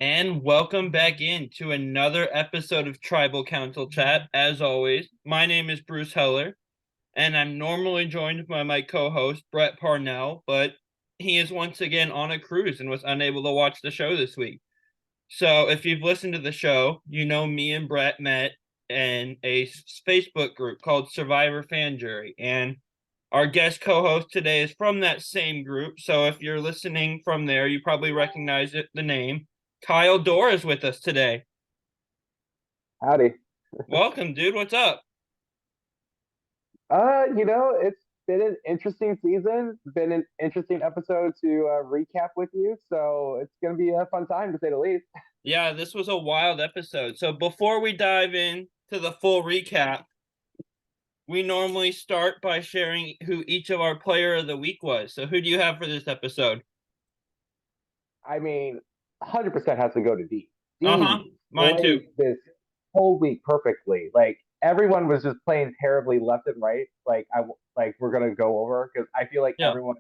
And welcome back in to another episode of Tribal Council Chat. As always, my name is Bruce Heller, and I'm normally joined by my co-host Brett Parnell, but he is once again on a cruise and was unable to watch the show this week. So if you've listened to the show, you know me and Brett met in a Facebook group called Survivor Fan Jury, and our guest co-host today is from that same group. So if you're listening from there, you probably recognize the name. Kyle Dorr is with us today. Howdy. Welcome, dude. What's up? It's been an interesting season, been an interesting episode to recap with you. So it's gonna be a fun time to say the least. Yeah, this was a wild episode. So before we dive in to the full recap, we normally start by sharing who each of our player of the week was. So who do you have for this episode? I mean, 100% has to go to D. Uh-huh. D Mine too. played this whole week perfectly. Like everyone was just playing terribly left and right. Like we're gonna go over because I feel like Yeah. everyone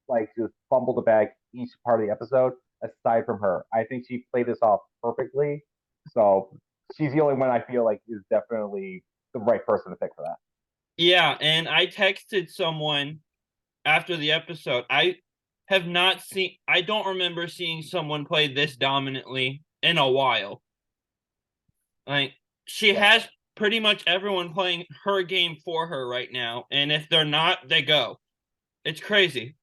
like just fumbled the bag each part of the episode aside from her. I think she played this off perfectly. So she's the only one I feel like is definitely the right person to pick for that. Yeah, and I texted someone after the episode. I don't remember seeing someone play this dominantly in a while. Like she Yeah. has pretty much everyone playing her game for her right now, and if they're not, they go. It's crazy.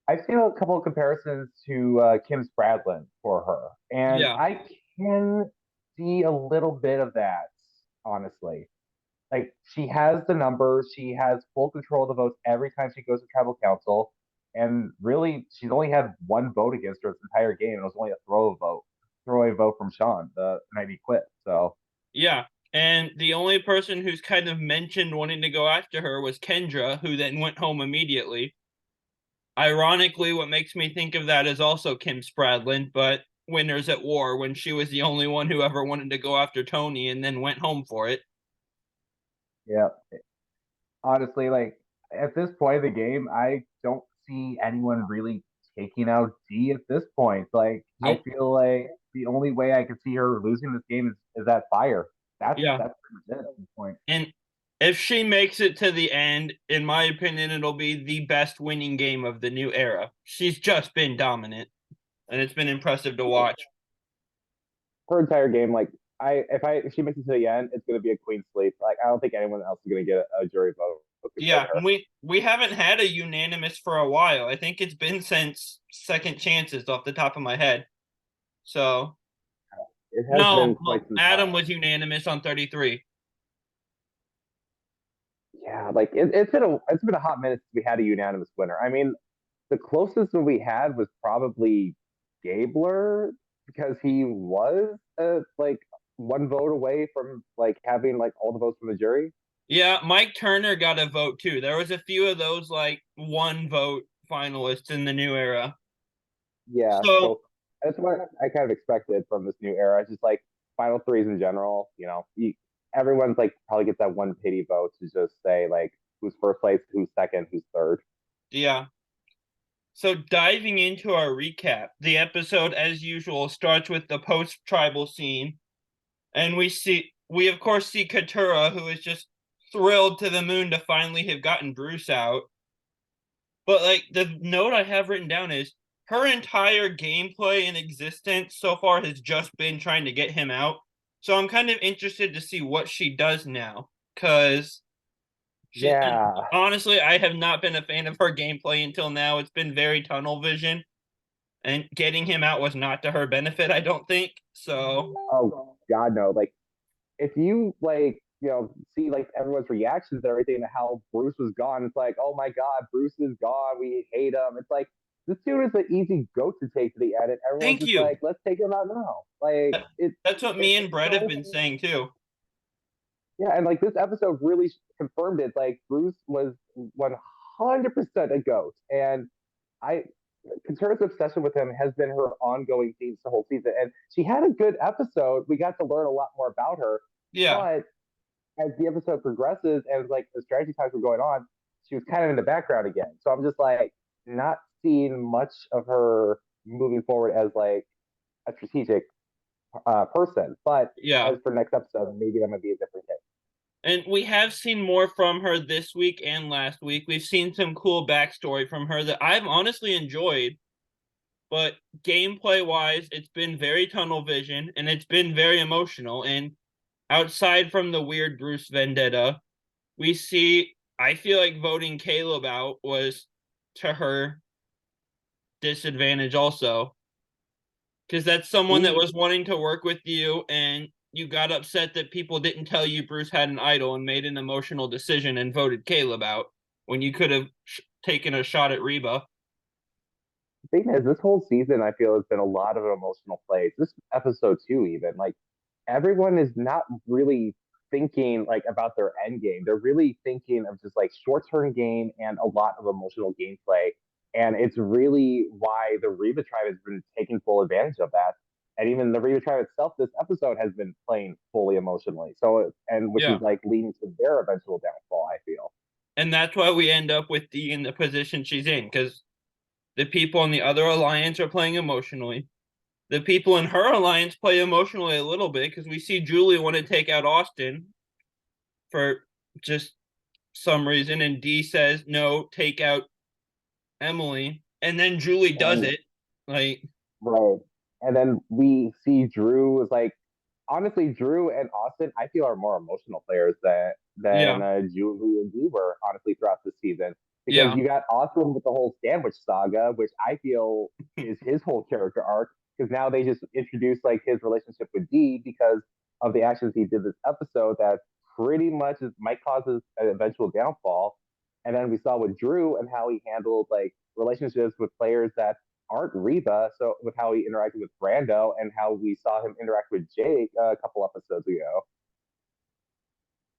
I've seen a couple of comparisons to Kim Spradlin for her, and Yeah. I can see a little bit of that, honestly. Like she has the numbers, she has full control of the votes every time she goes to tribal council, and really, she's only had one vote against her this entire game, and it was only a throwaway vote from Sean the night he quit. So Yeah. And the only person who's kind of mentioned wanting to go after her was Kendra, who then went home immediately. Ironically, what makes me think of that is also Kim Spradlin, but Winners at War, when she was the only one who ever wanted to go after Tony and then went home for it. yeah, honestly, like at this point of the game, I don't see anyone really taking out D at this point. Like I Nope. feel like the only way I could see her losing this game is that fire. That's Yeah. that's pretty much it at this point. And if she makes it to the end, in my opinion, it'll be the best winning game of the new era. She's just been dominant, and it's been impressive to watch. Her entire game, like if she makes it to the end, it's gonna be a clean sweep. Like I don't think anyone else is gonna get a jury vote compared Yeah, to her. we haven't had a unanimous for a while. I think it's been since Second Chances off the top of my head. So It has been no, quite some Adam time. was unanimous on 33. Yeah, like it's been a hot minute since we had a unanimous winner. I mean, the closest that we had was probably Gabler because he was like one vote away from like having like all the votes from the jury. Yeah, Mike Turner got a vote too. There was a few of those like one vote finalists in the new era. Yeah, So so that's what I kind of expected from this new era. It's just like final threes in general. Everyone's like probably gets that one pity vote to just say like who's first place, who's second, who's third. yeah. So diving into our recap, the episode as usual starts with the post-tribal scene, and we of course see Katurah, who is just thrilled to the moon to finally have gotten Bruce out. But like the note I have written down is her entire gameplay in existence so far has just been trying to get him out. So I'm kind of interested to see what she does now, because and Yeah. honestly, I have not been a fan of her gameplay until now. It's been very tunnel vision, and getting him out was not to her benefit, I don't think. So Oh God, no. Like if you like see like everyone's reactions and everything to how Bruce was gone, it's like, oh my God, Bruce is gone. We hate him. It's like this dude is an easy goat to take to the edit. Everyone's thank just you. like, let's take him out now. Like That's what me it's and Brett have so been saying too. yeah, and like this episode really confirmed it. Like Bruce was 100% a goat, and I Katurah's obsession with him has been her ongoing theme the whole season. And she had a good episode. We got to learn a lot more about her, Yeah. but as the episode progresses and like the strategy times were going on, she was kind of in the background again. So I'm just like not seeing much of her moving forward as like a strategic person. But Yeah. as for next episode, maybe that might be a different case. And we have seen more from her this week and last week. We've seen some cool backstory from her that I've honestly enjoyed. But gameplay wise, it's been very tunnel vision and it's been very emotional. And outside from the weird Bruce vendetta, we see, I feel like voting Caleb out was to her disadvantage also. Because that's someone that We was wanting to work with you and you got upset that people didn't tell you Bruce had an idol and made an emotional decision and voted Caleb out when you could have taken a shot at Reba. thing is, this whole season, I feel, has been a lot of emotional plays. This episode too, even like everyone is not really thinking like about their end game. They're really thinking of just like short term game and a lot of emotional gameplay. And it's really why the Reba tribe has been taking full advantage of that. And even the Reba tribe itself, this episode has been playing fully emotionally. So, and which Yeah. is like leading to their eventual downfall, I feel. And that's why we end up with Dee in the position she's in, because the people in the other alliance are playing emotionally. The people in her alliance play emotionally a little bit because we see Julie want to take out Austin for just some reason, and Dee says no, take out Emily, and then Julie does And it. Like, right. And then we see Drew is like, honestly, Drew and Austin, I feel are more emotional players than yeah, Julie and Dee were honestly throughout the season because yeah, you got Austin with the whole sandwich saga, which I feel is his whole character arc because now they just introduced like his relationship with Dee because of the actions he did this episode that pretty much might cause his eventual downfall. And then we saw with Drew and how he handled like relationships with players that aren't Reba. So with how he interacted with Brando and how we saw him interact with Jake a couple episodes ago.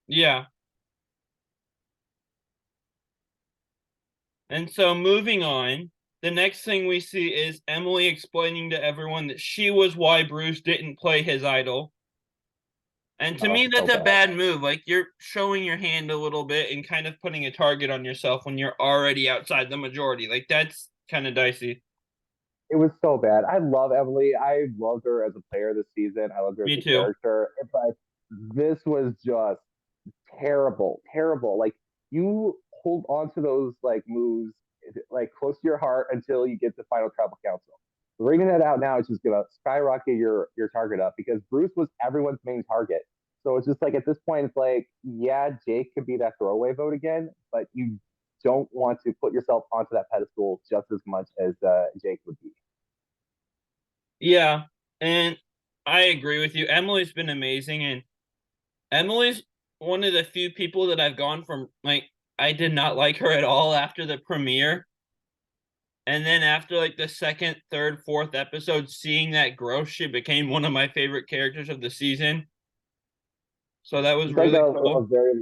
yeah. And so moving on, the next thing we see is Emily explaining to everyone that she was why Bruce didn't play his idol. And to me, Oh, that's so a bad. bad move. Like you're showing your hand a little bit and kind of putting a target on yourself when you're already outside the majority. Like that's kind of dicey. It was so bad. I love Emily. I loved her as a player this season. I loved her as Me a too. character. But this was just terrible, terrible. Like you hold on to those like moves like close to your heart until you get to final tribal council. Bringing that out now is just gonna skyrocket your target up because Bruce was everyone's main target. So it's just like at this point, it's like, yeah, Jake could be that throwaway vote again, but you don't want to put yourself onto that pedestal just as much as Jake would be. Yeah. And I agree with you. Emily's been amazing. And Emily's one of the few people that I've gone from, like, I did not like her at all after the premiere. And then after like the second, third, fourth episode, seeing that growth, she became one of my favorite characters of the season. So that was She's like really a cool. very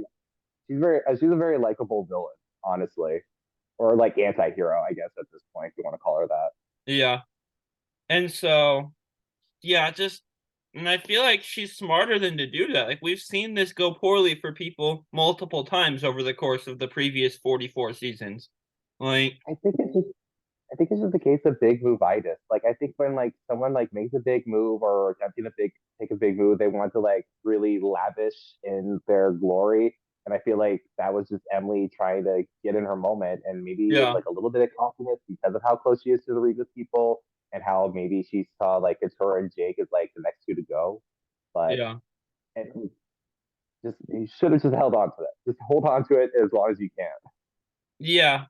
she's a very likable villain, honestly, or like anti-hero, I guess at this point, if you want to call her that. Yeah. And so, yeah, just, and I feel like she's smarter than to do that. Like, we've seen this go poorly for people multiple times over the course of the previous 44 seasons. Like, I think it's just I think it's just the case of big move-itis. Like I think when like someone like makes a big move or attempting to take a big move, they want to like really lavish in their glory. And I feel like that was just Emily trying to get in her moment and maybe yeah, like a little bit of confidence because of how close she is to the Regis people and how maybe she saw like Katurah and Jake as like the next two to go. But yeah, it, just you should have just held on to it. Just hold on to it as long as you can. yeah.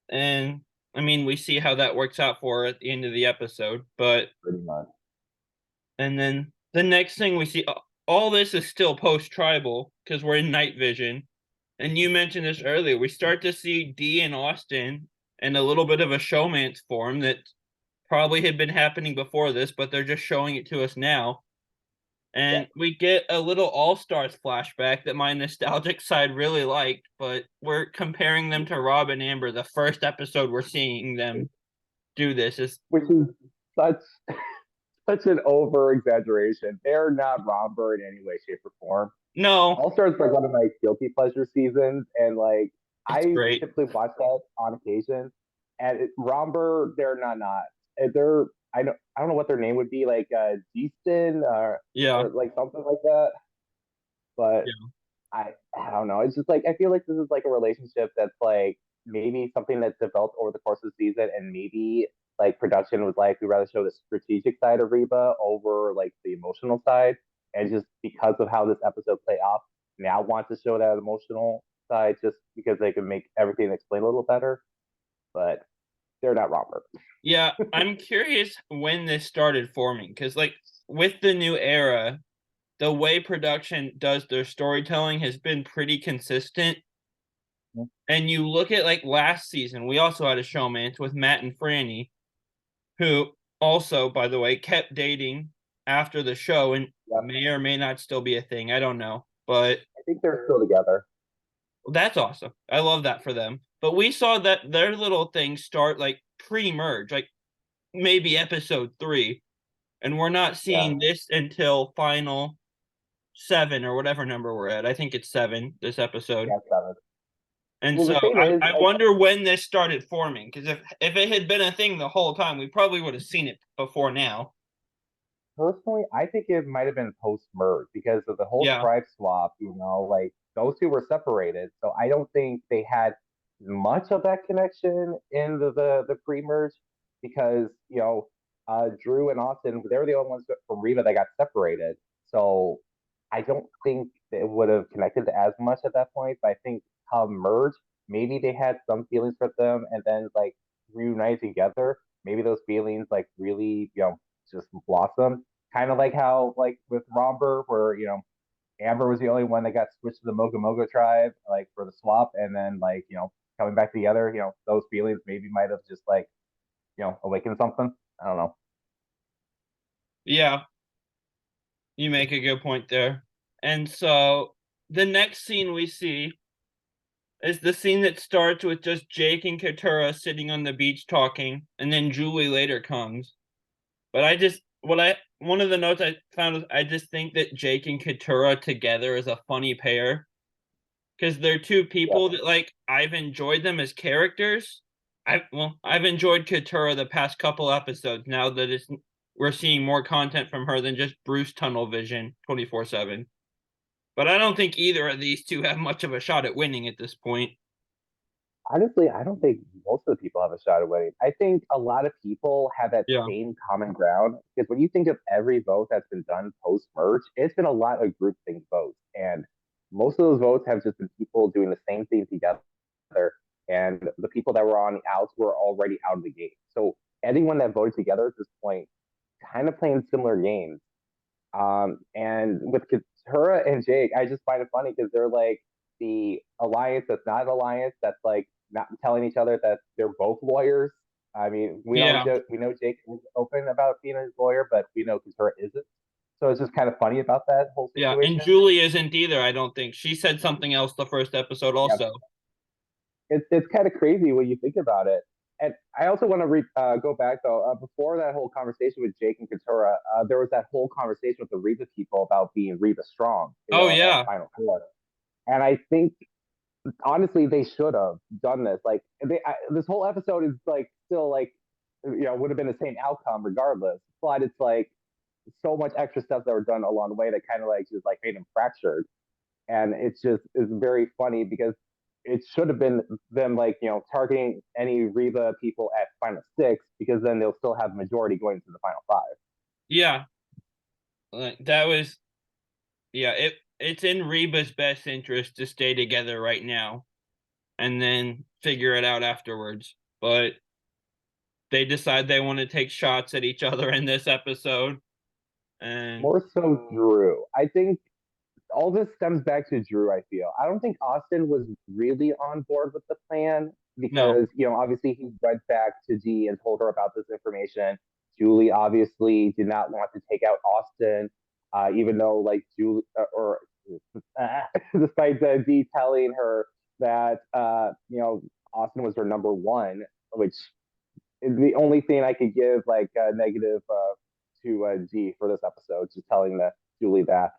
And I mean, we see how that works out for her at the end of the episode. But, Pretty much. and then the next thing we see, all this is still post tribal because we're in night vision. And you mentioned this earlier. We start to see Dee and Austin in a little bit of a showmance form that probably had been happening before this, but they're just showing it to us now. Yeah. And we get a little All Stars flashback that my nostalgic side really liked, but we're comparing them to Rob and Amber. The first episode we're seeing them do this is Which is such such an over exaggeration. They're not Romper in any way, shape, or form. no, All Stars is like one of my guilty pleasure seasons, and like it's I great. typically watch that on occasion. And Romper, they're not. They're I don't know what their name would be, like Deestin Yeah. or like something like that. But Yeah. I don't know. It's just like I feel like this is like a relationship that's like maybe something that's developed over the course of the season, and maybe like production was like we'd rather show the strategic side of Reba over like the emotional side, and just because of how this episode played off, now want to show that emotional side just because they can make everything explain a little better. But they're not Robert. Yeah, I'm curious when this started forming because, like, with the new era, the way production does their storytelling has been pretty consistent. And you look at like last season, we also had a showmance with Matt and Franny, who also, by the way, kept dating after the show and Yep. may or may not still be a thing. I don't know, but I think they're still together. that's awesome. I love that for them. But we saw that their little thing start like pre-merge, like maybe episode 3, and we're not Yeah. seeing this until final 7 or whatever number we're at. I think it's 7 this episode. Yeah, seven. And Well, the so thing I, is, I like, wonder when this started forming, because if it had been a thing the whole time, we probably would have seen it before now. personally, I think it might have been post merge because of the whole Yeah, tribe swap. Like those two were separated, so I don't think they had much of that connection in the pre merge because Drew and Austin they were the only ones from Riva that got separated. So I don't think it would have connected as much at that point. But I think come merge, maybe they had some feelings for them, and then like reunited together. Maybe those feelings like really just blossom. Kind of like how like with Romper, where Amber was the only one that got switched to the Moga Moga tribe, like for the swap, and then like coming back together. Those feelings maybe might have just like awakened something. I don't know. yeah, you make a good point there. And so the next scene we see is the scene that starts with just Jake and Katurah sitting on the beach talking, and then Julie later comes. But I just what I one of the notes I found was I just think that Jake and Katurah together is a funny pair because they're two Yeah, people that like I've enjoyed them as characters. I've enjoyed Katurah the past couple episodes now that we're seeing more content from her than just Bruce tunnel vision 24/7. But I don't think either of these two have much of a shot at winning at this point. honestly, I don't think most of the people have a shot at winning. I think a lot of people have that Yeah. same common ground because when you think of every vote that's been done post merge, it's been a lot of groupthink votes, and most of those votes have just been people doing the same thing together, and the people that were on the outs were already out of the game. So anyone that voted together at this point, kind of playing similar games. And with Katurah and Jake, I just find it funny because they're like the alliance that's not an alliance that's like not telling each other that they're both lawyers. I mean, Yeah. we know Jake is open about being a lawyer, but we know Katurah isn't. So it's just kind of funny about that whole Yeah. And situation. Julie isn't either, I don't think. She said something else the first episode Yeah, also. it's kind of crazy when you think about it. And I also want to go back though. Before that whole conversation with Jake and Katurah, there was that whole conversation with the Reba people about being Reba strong, Oh at yeah. Final Four. And I think honestly they should have done this. Like this whole episode is like still like would have been the same outcome regardless. But it's like so much extra stuff that were done along the way that kind of like just like made them fractured. And it's just is very funny because it should have been them like targeting any Reba people at final six because then they'll still have majority going to the final five. Yeah. Like that was yeah, it's in Reba's best interest to stay together right now and then figure it out afterwards. But they decide they want to take shots at each other in this episode. And More so Drew. I think all this stems back to Drew, I feel. I don't think Austin was really on board with the plan no. because, obviously he went back to Dee and told her about this information. Julie obviously did not want to take out Austin, even though, like, Julie, despite Dee telling her that, Austin was her number one, which is the only thing I could give, like, negative to Dee for this episode, just telling Julie that.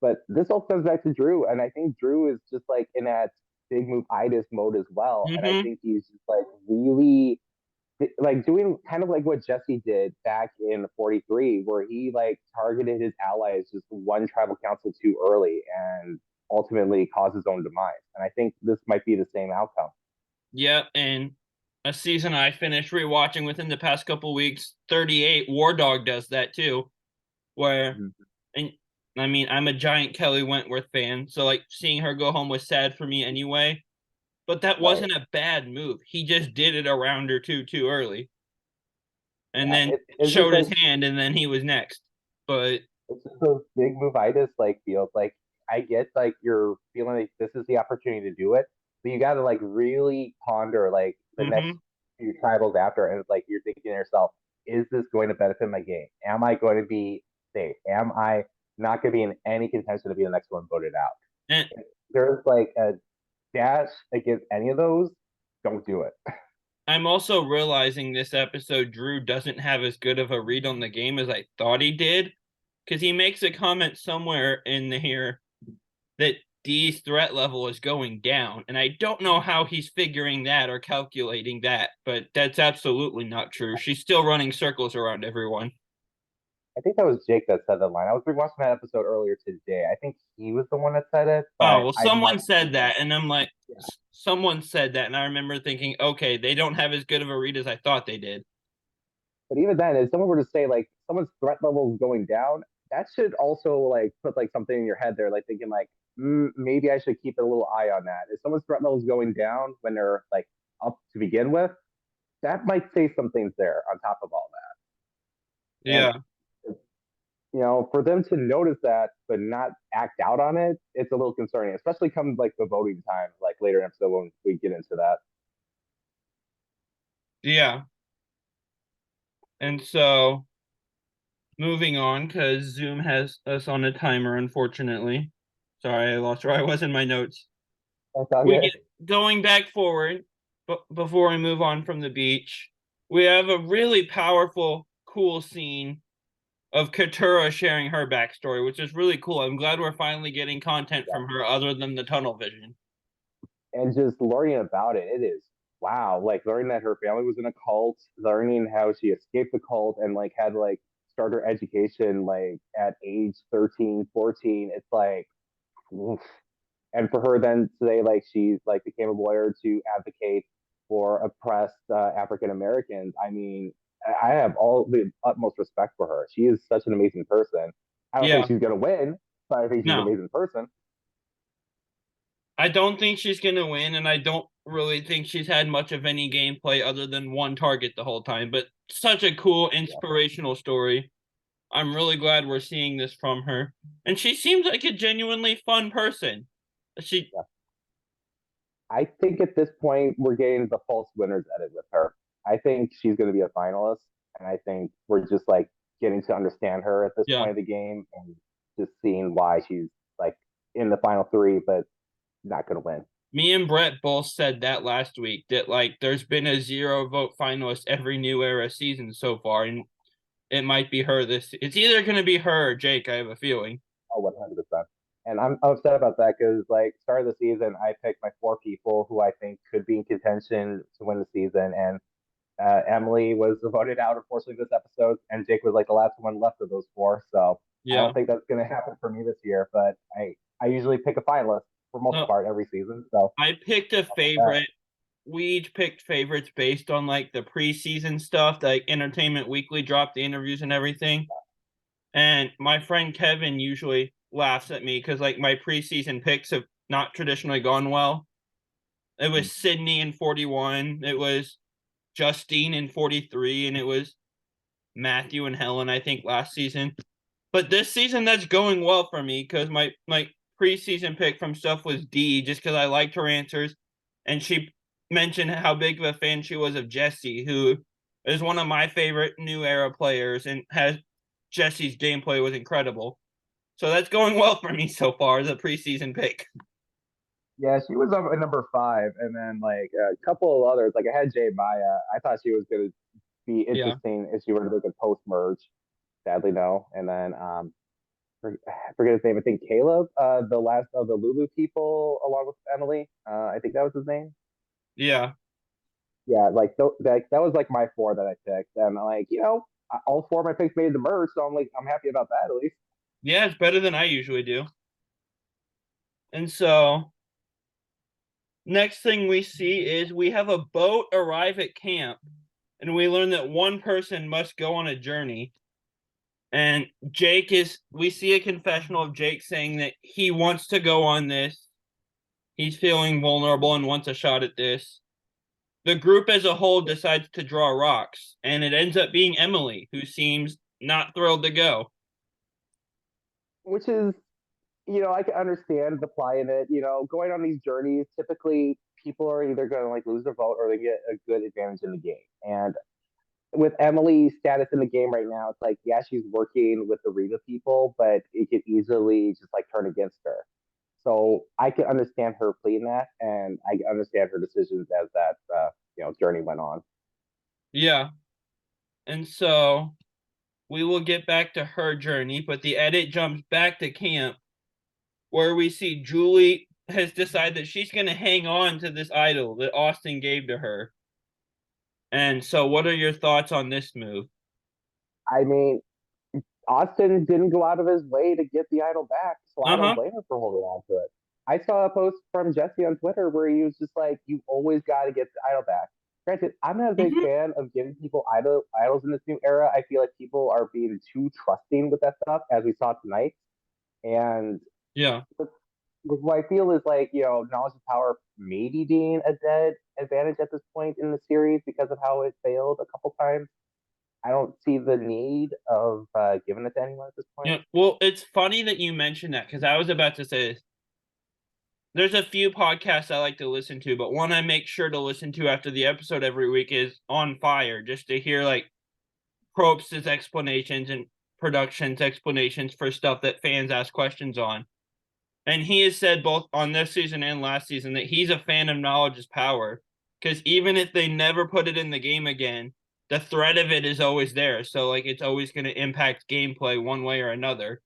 But this all comes back to Drew, and I think Drew is just like in that big move itis mode as well. And I Mm-hmm. think he's just like really like doing kind of like what Jesse did back in 43, where he like targeted his allies just one tribal council too early and ultimately caused his own demise. And I think this might be the same outcome. Yep, and a season I finished rewatching within the past couple weeks, 38, War Dog does that too, where Mhm. and I mean, I'm a giant Kelly Wentworth fan, so like seeing her go home was sad for me anyway. But that Right. wasn't a bad move. He just did it around her too early, and Yeah. then It's just showed his those hand, and then he was next. But it's just those big movitis like feels like I get like you're feeling like this is the opportunity to do it, but you got to like really ponder like the next mhm. few tribals after, and it's like you're thinking to yourself, is this going to benefit my game? Am I going to be safe? Am I not going to be in any contention to be the next one voted out? And If there's like a dash against any of those, don't do it. I'm also realizing this episode Drew doesn't have as good of a read on the game as I thought he did, because he makes a comment somewhere in here that Dee's threat level is going down, and I don't know how he's figuring that or calculating that, but that's absolutely not true. She's still running circles around everyone. I think that was Jake that said the line. I was rewatching that episode earlier today. I think he was the one that said it, Oh, but well, I someone might be said wrong. that, and I'm like, Yeah. someone said that, and I remember thinking, okay, they don't have as good of a read as I thought they did. But even then, if someone were to say like someone's threat level is going down, that should also like put like something in your head there, like thinking like maybe I should keep a little eye on that. If someone's threat level is going down when they're like up to begin with, that might say some things there on top of all that. And Yeah. for them to notice that but not act out on it, it's a little concerning, especially come like the voting time, like later in episode when we get into that. Yeah. And so moving on, because Zoom has us on a timer, unfortunately. Sorry, I lost where I was in my notes. That's all We good. get going back forward, but before we move on from the beach, we have a really powerful, cool scene of Katurah sharing her backstory, which is really cool. I'm glad we're finally getting content Yeah. from her other than the tunnel vision. And just learning about it, it is wow. Like learning that her family was in a cult, learning how she escaped the cult and like had like start her education like at age 13, 14. It's like, oof. And for her then today, like she like became a lawyer to advocate for oppressed African Americans. I mean, I have all the utmost respect for her. She is such an amazing person. I don't think Yeah, she's gonna win, but I think she's an no, amazing person. I don't think she's gonna win, and I don't really think she's had much of any gameplay other than one target the whole time. But such a cool, Yeah. inspirational story. I'm really glad we're seeing this from her. And she seems like a genuinely fun person. She, Yeah. I think at this point we're getting the false winners edit with her. I think she's going to be a finalist, and I think we're just like getting to understand her at this yeah. point of the game and just seeing why she's like in the final three, but not going to win. Me and Brett both said that last week that like there's been a zero vote finalist every new era season so far, and it might be her this. It's either going to be her or Jake. I have a feeling. Oh, 100%. And I'm upset about that because like start of the season, I picked my four people who I think could be in contention to win the season, and Emily was voted out, unfortunately, this episode, and Jake was like the last one left of those four. So I Yeah. don't think that's going to happen for me this year. But I usually pick a finalist for most No, part every season. So I picked a that, favorite. We each picked favorites based on like the preseason stuff, like Entertainment Weekly dropped the interviews and everything. And my friend Kevin usually laughs at me because like my preseason picks have not traditionally gone well. It was Sydney in 41, it was Justine in 43, and it was Matthew and Helen, I think, last season. But this season that's going well for me because my preseason pick from stuff was D just because I liked her answers. And she mentioned how big of a fan she was of Jesse, who is one of my favorite new era players and has Jesse's gameplay was incredible. So that's going well for me so far as a preseason pick. yeah, she was up at number five, and then like a couple of others. Like I had Jay Maya. I thought she was going to be Yeah. interesting if she were to make a post merge. Sadly, no. And then I forget his name. I think Caleb, the last of the Lulu people, along with Emily. I think that was his name. Yeah. Yeah, that was like my four that I picked, and like all four of my picks made the merge, so I'm happy about that at least. Yeah, it's better than I usually do. And so next thing we see is we have a boat arrive at camp, and we learn that one person must go on a journey. And we see a confessional of Jake saying that he wants to go on this. He's feeling vulnerable and wants a shot at this. The group as a whole decides to draw rocks, and it ends up being Emily, who seems not thrilled to go. Which is, I can understand the play in it. Going on these journeys, typically people are either going to like lose their vote or they get a good advantage in the game. And with Emily's status in the game right now, it's like, yeah, she's working with the Reba people, but it could easily just like turn against her. So I can understand her pleading that, and I can understand her decisions as that journey went on. Yeah. And so we will get back to her journey, but the edit jumps back to camp where we see Julie has decided that she's going to hang on to this idol that Austin gave to her. And so, what are your thoughts on this move? I mean, Austin didn't go out of his way to get the idol back, so I Uh don't huh. blame him for holding on to it. I saw a post from Jesse on Twitter where he was just like, "You always got to get the idol back." Granted, I'm not a big Mm-hmm. fan of giving people idols in this new era. I feel like people are being too trusting with that stuff, as we saw tonight. And Yeah. what I feel is like, knowledge of power maybe being a dead advantage at this point in the series because of how it failed a couple times. I don't see the need of giving it to anyone at this point. Yeah. Well, it's funny that you mentioned that because I was about to say this. There's a few podcasts I like to listen to, but one I make sure to listen to after the episode every week is On Fire, just to hear like Probst's explanations and production's explanations for stuff that fans ask questions on. And he has said both on this season and last season that he's a fan of knowledge is power. Because even if they never put it in the game again, the threat of it is always there. So like it's always going to impact gameplay one way or another.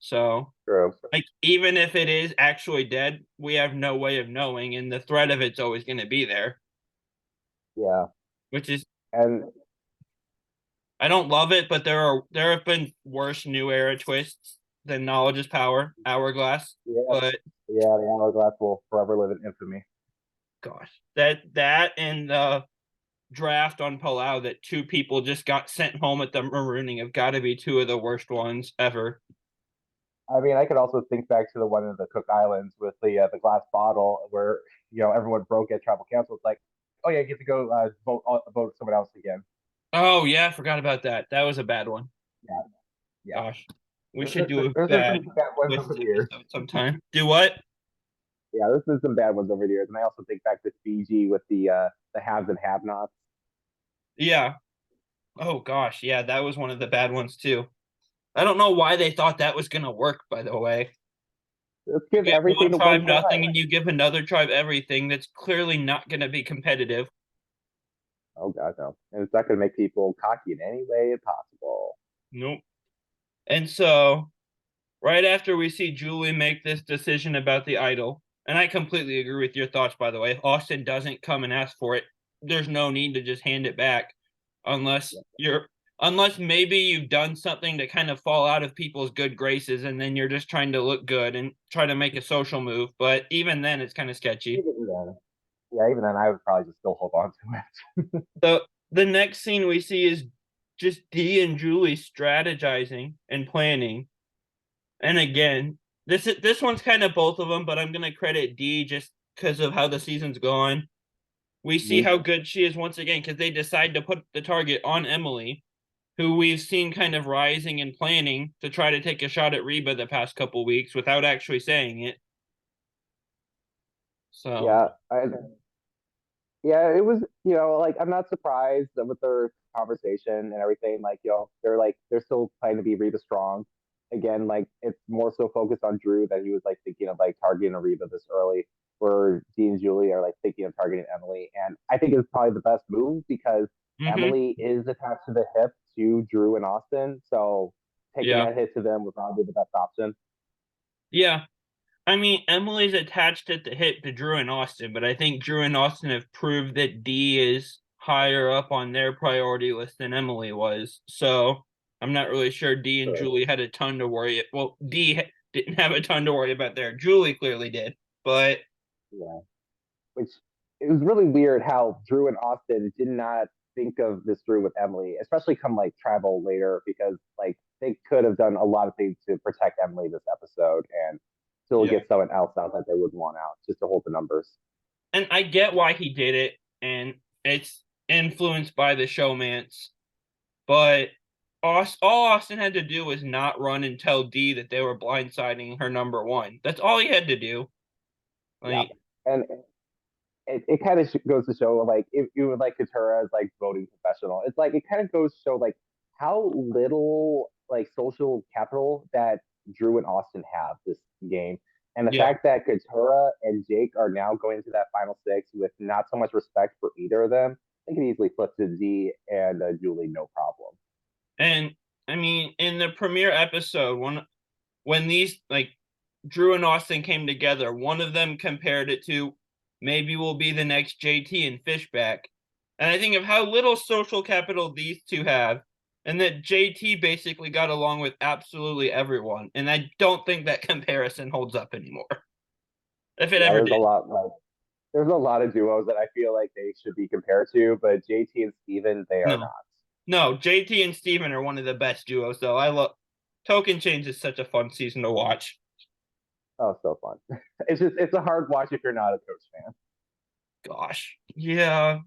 So True. like even if it is actually dead, we have no way of knowing, and the threat of it's always going to be there. Yeah. Which is And I don't love it, but there have been worse new era twists than knowledge is power, hourglass. yeah, But yeah, the hourglass will forever live in infamy. gosh, that and the draft on Palau that two people just got sent home at the marooning have got to be two of the worst ones ever. I mean, I could also think back to the one in the Cook Islands with the glass bottle where everyone broke at tribal council. It's like, oh yeah, you get to go vote someone else again. Oh yeah, I forgot about that. That was a bad one. Yeah, yeah. Gosh, we should do a There's been bad some bad ones over twist the years. episode sometime. Do what? Yeah, there's been some bad ones over the years, and I also think back to Fiji with the haves and have-nots. Yeah. Oh gosh, yeah, that was one of the bad ones too. I don't know why they thought that was gonna work, by the way. Let's You give give everything one to one tribe tribe. nothing and you give another tribe everything, that's clearly not gonna be competitive. Oh god, no! And it's not going to make people cocky in any way possible. Nope. And so right after we see Julie make this decision about the idol, and I completely agree with your thoughts, by the way. If Austin doesn't come and ask for it, there's no need to just hand it back unless Yeah. you're unless maybe you've done something to kind of fall out of people's good graces and then you're just trying to look good and try to make a social move. But even then it's kind of sketchy. Even then, yeah, even then, I would probably just still hold on to it. So the next scene we see is just Dee and Julie strategizing and planning. And again, this one's kind of both of them, but I'm gonna credit Dee just because of how the season's gone. We see Mhm. how good she is once again because they decide to put the target on Emily, who we've seen kind of rising and planning to try to take a shot at Reba the past couple weeks without actually saying it. So Yeah, it was, like I'm not surprised that with their conversation and everything, like, they're still trying to be Reba strong. Again, like it's more so focused on Drew that he was like thinking of like targeting Reba this early, where Dean and Julie are like thinking of targeting Emily. And I think it's probably the best move because mm-hmm. Emily is attached to the hip to Drew and Austin. So taking Yeah. that hit to them would probably be the best option. Yeah. I mean, Emily's attached at the hip to Drew and Austin, but I think Drew and Austin have proved that D is higher up on their priority list than Emily was. So I'm not really sure D and Sure. Julie had a ton to worry. Well, didn't have a ton to worry about there. Julie clearly did, but Yeah. Which it was really weird how Drew and Austin did not think of this through with Emily, especially come like tribal later, because like they could have done a lot of things to protect Emily this episode and still yeah. get someone else out that they would want out just to hold the numbers. And I get why he did it, and it's influenced by the showmance. But all Austin had to do was not run and tell Dee that they were blindsiding her number one. That's all he had to do. Yeah. Like, And it kind of goes to show like if you would like Katurah as like voting professional, it's like it kind of goes to show like how little like social capital that Drew and Austin have this game. And the yeah. fact that Katurah and Jake are now going into that final six with not so much respect for either of them, they can easily flip to Z and Julie, no problem. And I mean, in the premiere episode, when these like Drew and Austin came together, one of them compared it to maybe we'll be the next JT and Fishback. And I think of how little social capital these two have, and that JT basically got along with absolutely everyone. And I don't think that comparison holds up anymore, if it Yeah, ever there's a did. lot like there's a lot of duos that I feel like they should be compared to, but JT and Steven, they are No, not. no, JT and Steven are one of the best duos, though. I love Token Change is such a fun season to watch. Oh, so fun. It's a hard watch if you're not a coach fan. Gosh, yeah.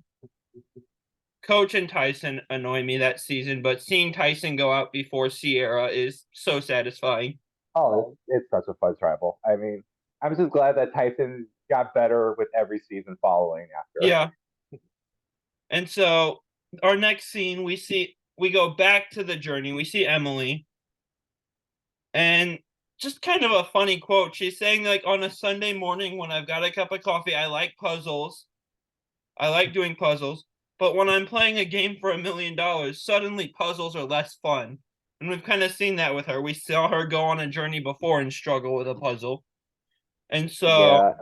Coach and Tyson annoy me that season, but seeing Tyson go out before Sierra is so satisfying. Oh, it's such a fun tribal. I mean, I'm just glad that Tyson got better with every season following after. Yeah. And so our next scene, we go back to the journey. We see Emily, and just kind of a funny quote. She's saying, like, on a Sunday morning when I've got a cup of coffee, I like puzzles. I like doing puzzles. But when I'm playing a game for $1 million, suddenly puzzles are less fun. And we've kind of seen that with her. We saw her go on a journey before and struggle with a puzzle. And so Yeah,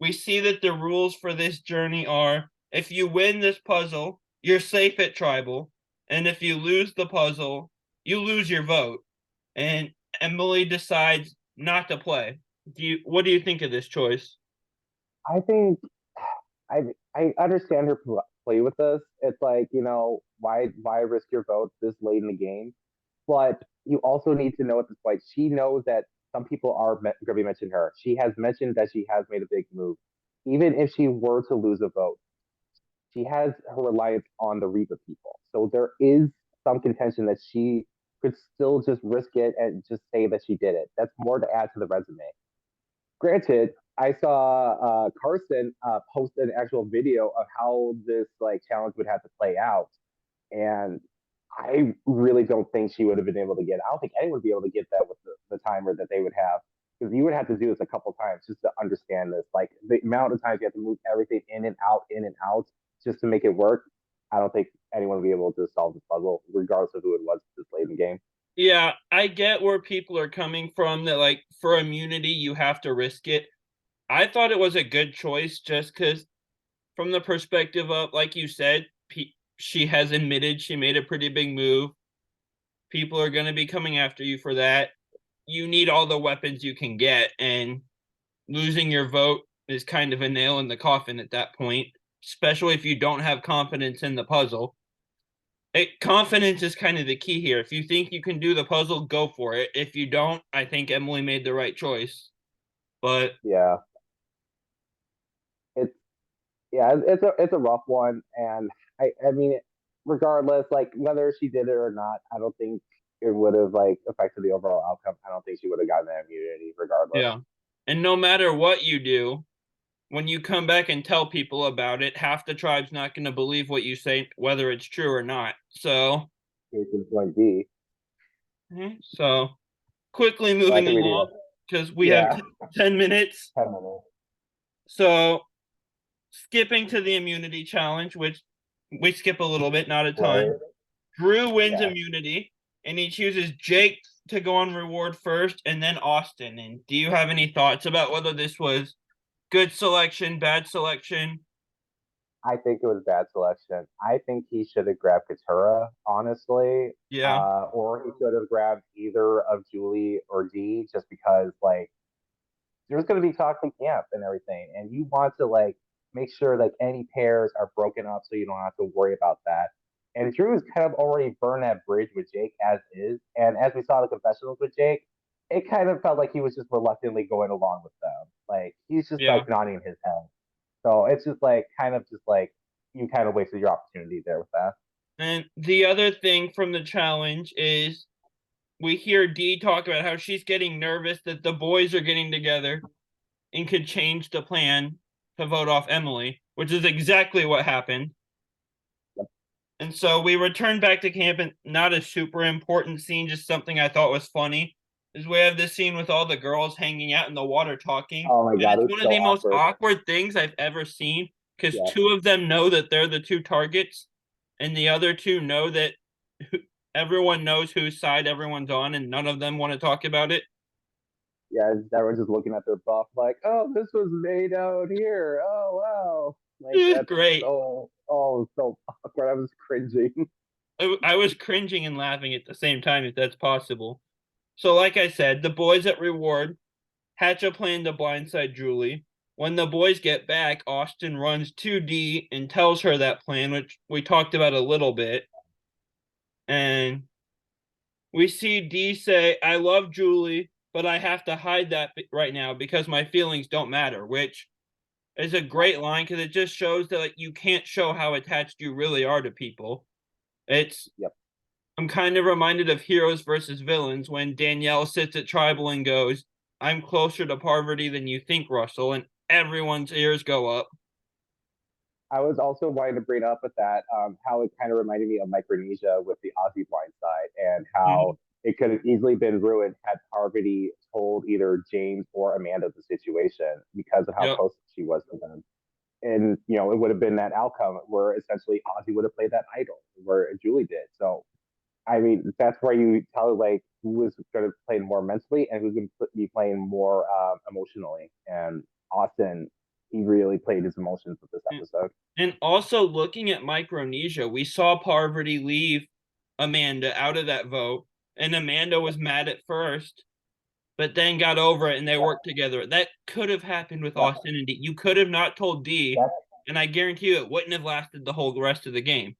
we see that the rules for this journey are if you win this puzzle, you're safe at tribal. And if you lose the puzzle, you lose your vote. And Emily decides not to play. What do you think of this choice? I think I I understand her play with this. It's like why risk your vote this late in the game? But you also need to know at this point she knows that some people are going to be mentioning her. She has mentioned that she has made a big move. Even if she were to lose a vote, she has her reliance on the Reba people. So there is some contention that she could still just risk it and just say that she did it. That's more to add to the resume. Granted, I saw Carson post an actual video of how this like challenge would have to play out, and I really don't think she would have been able to get. I don't think anyone would be able to get that with the timer that they would have, because you would have to do this a couple times just to understand this. Like the amount of times you have to move everything in and out, just to make it work. I don't think anyone would be able to solve this puzzle, regardless of who it was this late in the game. Yeah, I get where people are coming from that, like, for immunity, you have to risk it. I thought it was a good choice just because, from the perspective of, like you said, she has admitted she made a pretty big move. People are going to be coming after you for that. You need all the weapons you can get, and losing your vote is kind of a nail in the coffin at that point, especially if you don't have confidence in the puzzle. Confidence is kind of the key here. If you think you can do the puzzle, go for it. If you don't, I think Emily made the right choice. But Yeah, it's it's a rough one, and I mean, regardless, like whether she did it or not, I don't think it would have like affected the overall outcome. I don't think she would have gotten that immunity regardless. yeah. And no matter what you do, when you come back and tell people about it, half the tribe's not going to believe what you say, whether it's true or not. Case in point B. So quickly So I moving think we need a along because we have yeah 10 minutes. 10 minutes. So skipping to the immunity challenge, which we skip a little bit, not a ton. Right? Drew wins Yeah. immunity. and he chooses Jake to go on reward first, and then Austin. And do you have any thoughts about whether this was good selection, bad selection? I think it was bad selection. I think he should have grabbed Katurah, honestly, Yeah, or he should have grabbed either of Julie or Dee, just because like there's going to be toxic camp and everything, and you want to like make sure like any pairs are broken up so you don't have to worry about that. And Drew's kind of already burned that bridge with Jake as is, and as we saw the confessionals with Jake, it kind of felt like he was just reluctantly going along with them. Like he's just yeah. like nodding his head. So it's just like kind of just like you kind of wasted your opportunity there with that. And the other thing from the challenge is we hear Dee talk about how she's getting nervous that the boys are getting together and could change the plan to vote off Emily, which is exactly what happened. And so we return back to camp, and not a super important scene, just something I thought was funny. Is we have this scene with all the girls hanging out in the water talking. Oh my And god, it's it's one of so the most awkward. awkward things I've ever seen because Yeah, two of them know that they're the two targets, and the other two know that everyone knows whose side everyone's on, and none of them want to talk about it. yeah. Everyone's just looking at their buff like, oh, this was made out here. Oh wow, like It was that's great. so awkward. I was cringing. I was cringing and laughing at the same time, if that's possible. So, like I said, the boys at Reward hatch a plan to blindside Julie. When the boys get back, Austin runs to Dee and tells her that plan, which we talked about a little bit. And we see Dee say, I love Julie, but I have to hide that right now because my feelings don't matter, which is a great line because it just shows that like you can't show how attached you really are to people. It's Yep. I'm kind of reminded of Heroes versus Villains when Danielle sits at Tribal and goes, I'm closer to Parvati than you think, Russell, and everyone's ears go up. I was also wanting to bring up with that how it kind of reminded me of Micronesia with the Aussie blind side and how Mhm. it could have easily been ruined had Parvati told either James or Amanda the situation because of how Yep. close she was to them. And it would have been that outcome where essentially Ozzy would have played that idol where Julie did. So I mean, that's where you tell like who is going to play more mentally and who's going to be playing more emotionally. And Austin, he really played his emotions with this episode. And also looking at Micronesia, we saw Parvati leave Amanda out of that vote, and Amanda was mad at first, but then got over it and they Yeah, worked together. That could have happened with yeah, Austin and Dee. You could have not told Dee, that's and I guarantee you it wouldn't have lasted the whole rest of the game.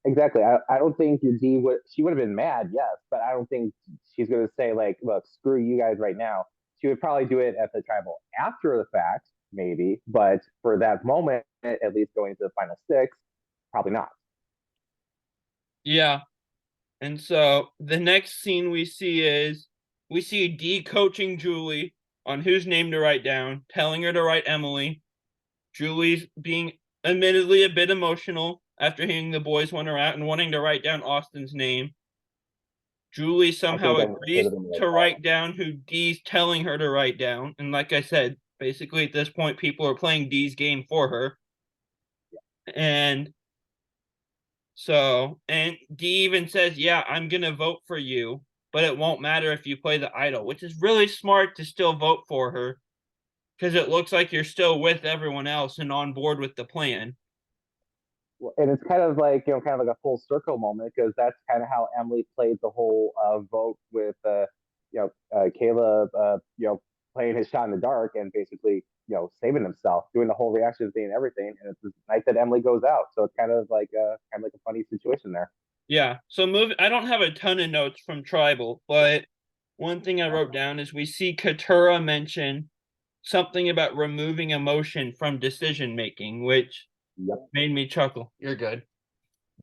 exactly. I don't think D would. She would have been mad, yes, but I don't think she's going to say like, "Look, screw you guys right now." She would probably do it at the tribal after the fact, maybe, but for that moment, at least going to the final six, probably not. Yeah. And so the next scene we see Dee coaching Julie on whose name to write down, telling her to write Emily. Julie's being admittedly a bit emotional after hearing the boys want her out and wanting to write down Austin's name. Julie I somehow think I should agrees have been to like, write down who Dee's telling her to write down. And like I said, basically at this point, people are playing Dee's game for her. And and Dee even says, yeah, I'm going to vote for you, but it won't matter if you play the idol, which is really smart to still vote for her because it looks like you're still with everyone else and on board with the plan. and it's kind of like kind of like a full circle moment because that's kind of how Emily played the whole vote with Caleb playing his shot in the dark and basically saving himself, doing the whole reaction thing and everything. And it's the night that Emily goes out, so it's kind of like a funny situation there. Yeah. So I don't have a ton of notes from Tribal, but one thing I wrote down is we see Katurah mention something about removing emotion from decision making, which Yep. made me chuckle. You're good.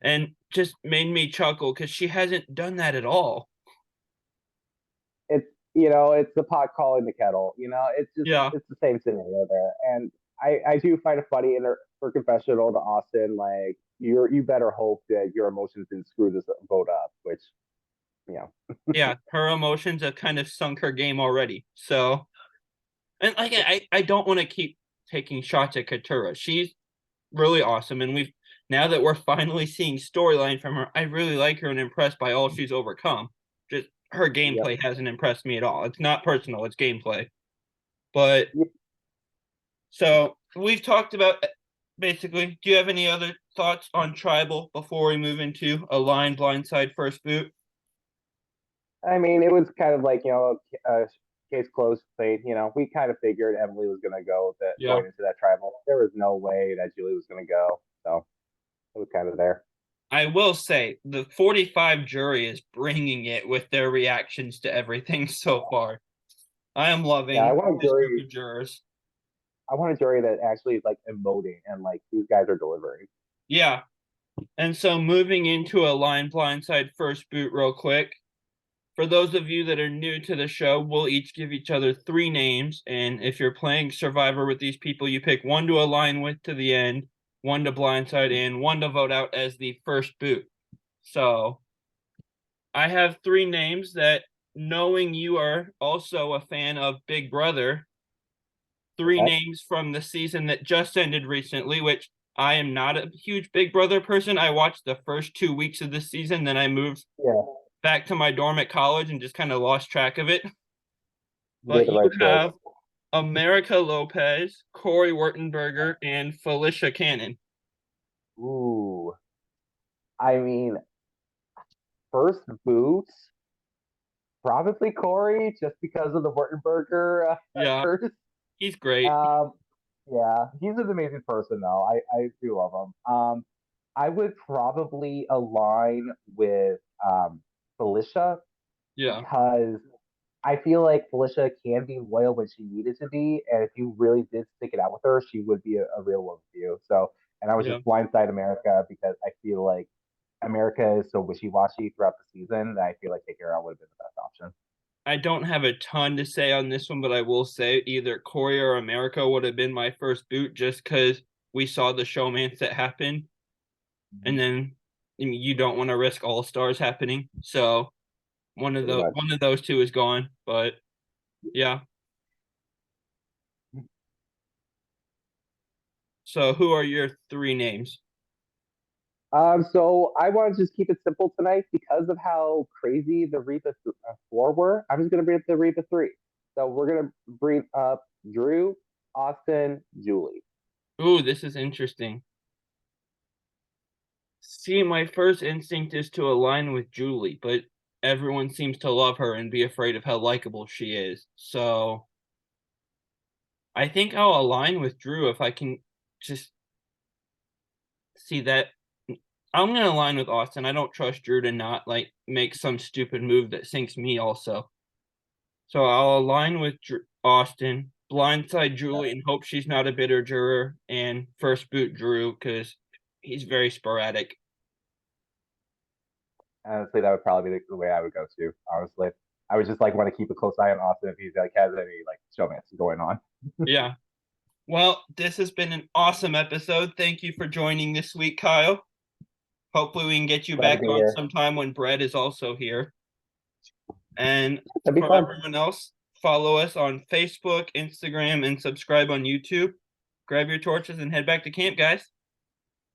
And just made me chuckle because she hasn't done that at all. It's it's the pot calling the kettle. Yeah. It's the same scenario there, and I do find it funny in her confessional to Austin, like you better hope that your emotions didn't screw this vote up, which you know Yeah. Her emotions have kind of sunk her game already. So, and I don't want to keep taking shots at Katurah. She's really awesome. And we've now that we're finally seeing storyline from her, I really like her and impressed by all she's overcome. Just her Yep. gameplay hasn't impressed me at all. It's not personal, it's gameplay. But Yep. so we've talked about basically. Do you have any other thoughts on Tribal before we move into Align Blindside First Boot? I mean, it was kind of like, a case closed thing. We kind of figured Emily was going to go that Yeah. going into that tribal. There was no way that Julie was going to go. So it was kind of there. I will say the 45 jury is bringing it with their reactions to everything so far. I am Yeah, loving this group of jurors. I want a jury that actually is like emoting and like these guys are delivering. Yeah. And so moving into Align Blindside First Boot real quick. For those of you that are new to the show, we'll each give each other 3 names. And if you're playing Survivor with these people, you pick one to align with to the end, one to blindside, and one to vote out as the first boot. So I have 3 names that, knowing you are also a fan of Big Brother, 3 Okay. names from the season that just ended recently, which I am not a huge Big Brother person. I watched the first 2 weeks of this season, then I moved Yeah, back to my dorm at college and just kind of lost track of it. you But made the you right choice. have America Lopez, Corey Wurtenberger, and Felicia Cannon. Ooh, I mean, first boots, probably Corey, just because of the Wurtenberger Yeah, curse. he's great. Um, yeah, he's an amazing person though. I do love him. I would probably align with Felicia Yeah, because I feel like Felicia can be loyal when she needed to be, and if you really did stick it out with her, she would be a real one with you. So, and I was yeah. just blindside America because I feel like America is so wishy washy throughout the season that I feel like Katurah would have been the best option. I don't have a ton to say on this one, but I will say either Corey or America would have been my first boot just because we saw the showmance that happened. And then you don't want to risk all stars happening. So Pretty much. one of those 2 is gone. But yeah. So who are your 3 names? So I want to just keep it simple tonight because of how crazy the Reba 4 were. I'm just going to bring up the Reba 3. So we're going to bring up Drew, Austin, Julie. Ooh, this is interesting. See, my first instinct is to align with Julie, but everyone seems to love her and be afraid of how likable she is. So I think I'll align with Drew if I can just see that. I'm gonna align with Austin. I don't trust Drew to not like make some stupid move that sinks me also. So I'll align with Austin, blindside Yeah. Julie, and hope she's not a bitter juror, and first boot Drew because he's very sporadic. Honestly, that would probably be the way I would go too. Honestly, I would just like want to keep a close eye on Austin if he's like has any like showmance going on. Yeah. Well, this has been an awesome episode. Thank you for joining this week, Kyle. Hopefully, we can get you Glad to back be on here. sometime when Brett is also here. And That'd be for fun. everyone else, follow us on Facebook, Instagram, and subscribe on YouTube. Grab your torches and head back to camp, guys.